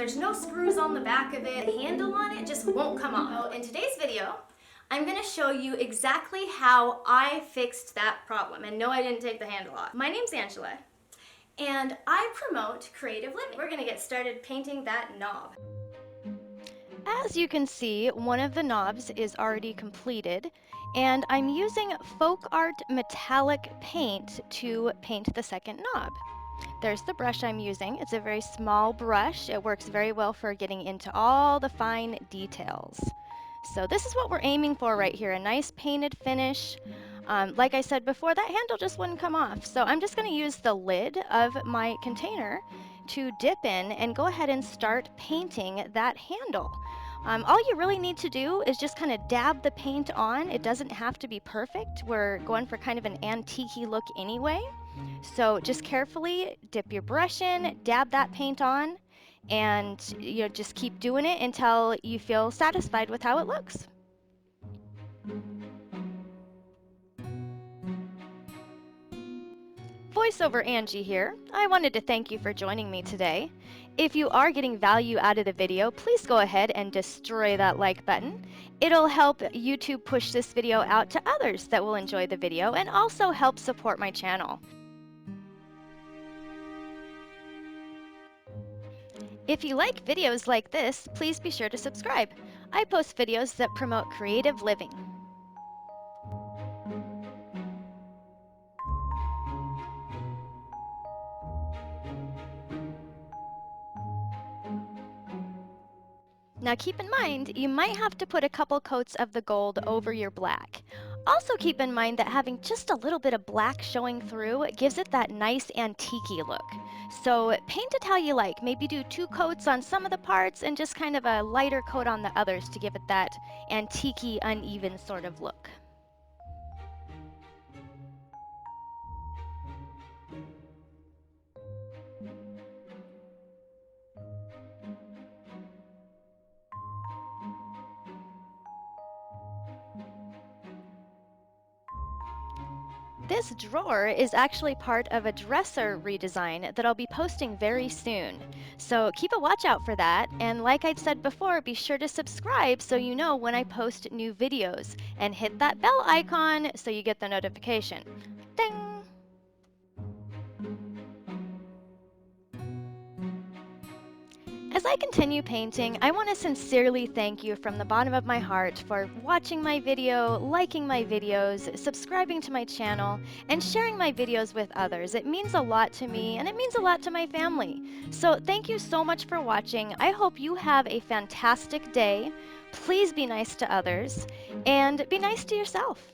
There's no screws on the back of it. The handle on it just won't come off. So in today's video, I'm gonna show you exactly how I fixed that problem. And no, I didn't take the handle off. My name's Angela, and I promote creative living. We're gonna get started painting that knob. As you can see, one of the knobs is already completed, and I'm using Folkart metallic paint to paint the second knob. There's the brush I'm using. It's a very small brush. It works very well for getting into all the fine details. So this is what we're aiming for right here, a nice painted finish. Like I said before, that handle just wouldn't come off. So I'm just going to use the lid of my container to dip in and go ahead and start painting that handle. All you really need to do is just kind of dab the paint on. It doesn't have to be perfect. We're going for kind of an antique-y look anyway. So just carefully dip your brush in, dab that paint on, and just keep doing it until you feel satisfied with how it looks. Voiceover Angie here. I wanted to thank you for joining me today. If you are getting value out of the video, please go ahead and destroy that like button. It'll help YouTube push this video out to others that will enjoy the video and also help support my channel. If you like videos like this, please be sure to subscribe. I post videos that promote creative living. Now keep in mind, you might have to put a couple coats of the gold over your black. Also keep in mind that having just a little bit of black showing through gives it that nice antique-y look. So paint it how you like. Maybe do 2 coats on some of the parts and just kind of a lighter coat on the others to give it that antique-y, uneven sort of look. This drawer is actually part of a dresser redesign that I'll be posting very soon. So keep a watch out for that, and like I'd said before, be sure to subscribe so you know when I post new videos, and hit that bell icon so you get the notification. Ding! As I continue painting, I want to sincerely thank you from the bottom of my heart for watching my video, liking my videos, subscribing to my channel, and sharing my videos with others. It means a lot to me, and it means a lot to my family. So thank you so much for watching. I hope you have a fantastic day. Please be nice to others, and be nice to yourself.